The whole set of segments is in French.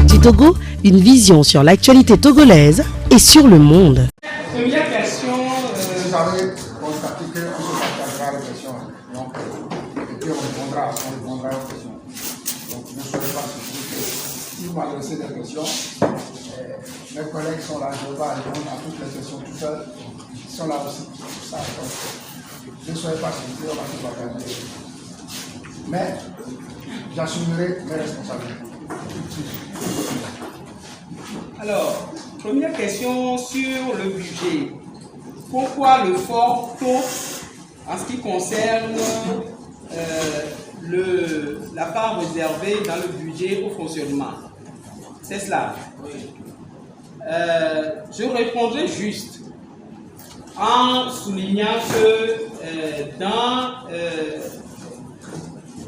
Actu Togo, une vision sur l'actualité togolaise et sur le monde. Première question. Vous avez constaté qu'on se partagera les questions. Donc, et puis on répondra aux questions. Donc, ne soyez pas surpris que si vous m'adressez des questions, mes collègues sont là, je ne vais pas répondre à toutes les questions tout seul. Ils sont là aussi pour ça. Donc, ne soyez pas surpris, on va se partager. Mais j'assumerai mes responsabilités. Alors, première question sur le budget. Pourquoi le fort taux en ce qui concerne la part réservée dans le budget au fonctionnement? C'est cela. Je répondrai juste en soulignant que dans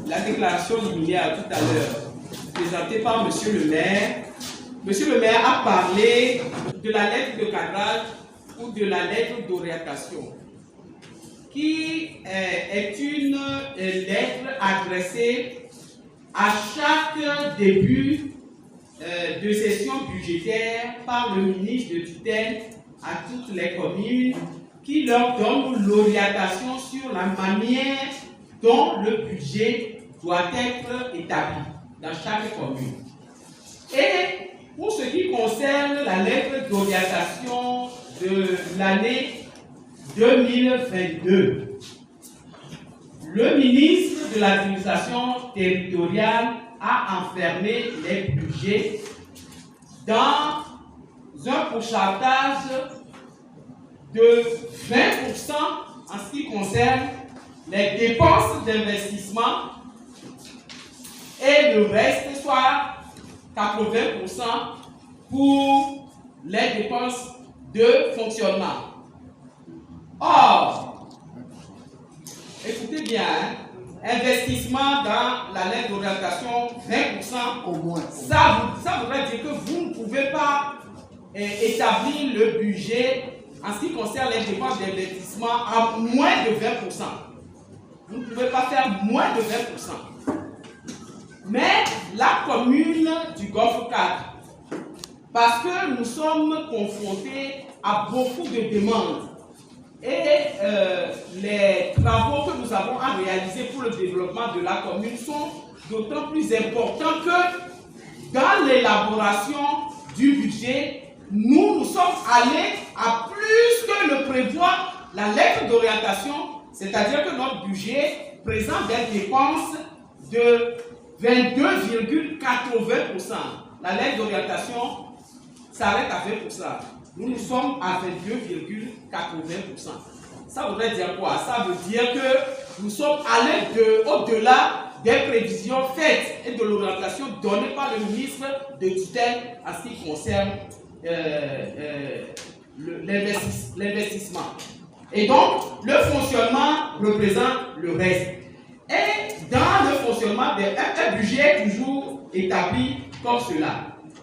la déclaration liminaire tout à l'heure présentée par Monsieur le maire a parlé de la lettre de cadrage ou de la lettre d'orientation, qui est une lettre adressée à chaque début de session budgétaire par le ministre de tutelle à toutes les communes, qui leur donne l'orientation sur la manière dont le budget doit être établi dans chaque commune. Et pour ce qui concerne la lettre d'orientation de l'année 2022, le ministre de l'administration territoriale a enfermé les budgets dans un pourcentage de 20% en ce qui concerne les dépenses d'investissement et le reste, soit 80% pour les dépenses de fonctionnement. Or, écoutez bien, investissement dans la lettre d'orientation 20% Au moins. Ça voudrait dire que vous ne pouvez pas établir le budget en ce qui concerne les dépenses d'investissement à moins de 20%. Vous ne pouvez pas faire moins de 20%. Mais la commune du Golfe 4, parce que nous sommes confrontés à beaucoup de demandes et les travaux que nous avons à réaliser pour le développement de la commune sont d'autant plus importants que dans l'élaboration du budget, nous sommes allés à plus que le prévoit la lettre d'orientation, c'est-à-dire que notre budget présente des dépenses de 22,80%. La lettre d'orientation s'arrête à 20%. Nous sommes à 22,80%. Ça voudrait dire quoi? Ça veut dire que nous sommes allés au-delà des prévisions faites et de l'orientation donnée par le ministre de tutelle en ce qui concerne l'investissement. Et donc, le fonctionnement représente le reste. Et dans le fonctionnement, un budget est toujours établi comme cela.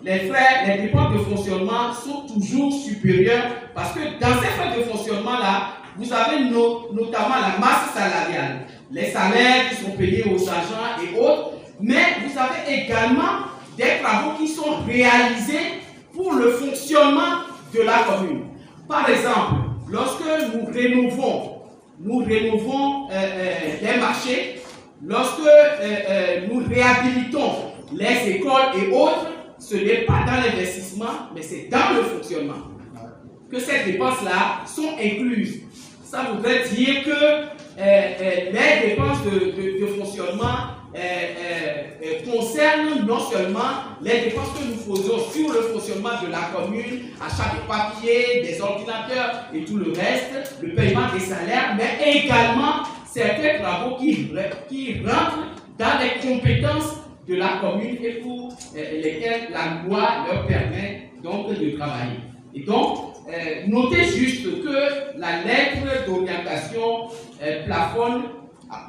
Les frais, les dépenses de fonctionnement sont toujours supérieurs parce que dans ces frais de fonctionnement-là, vous avez notamment la masse salariale, les salaires qui sont payés aux agents et autres, mais vous avez également des travaux qui sont réalisés pour le fonctionnement de la commune. Par exemple, lorsque nous rénovons les marchés, lorsque nous réhabilitons les écoles et autres, ce n'est pas dans l'investissement, mais c'est dans le fonctionnement que ces dépenses-là sont incluses. Ça voudrait dire que les dépenses de fonctionnement concernent non seulement les dépenses que nous faisons sur le fonctionnement de la commune, achat de papier, des ordinateurs et tout le reste, le paiement des salaires, mais également certains travaux qui rentrent dans les compétences de la commune et pour lesquels la loi leur permet donc de travailler. Et donc, notez juste que la lettre d'orientation plafonne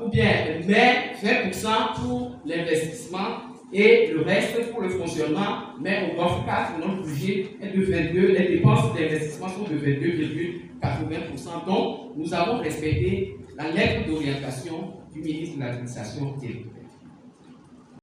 ou bien met 20% pour l'investissement et le reste pour le fonctionnement, mais au Golfe 4, notre budget est de 22, les dépenses d'investissement sont de 22,80%. Donc, nous avons respecté la lettre d'orientation du ministre de l'administration territoriale.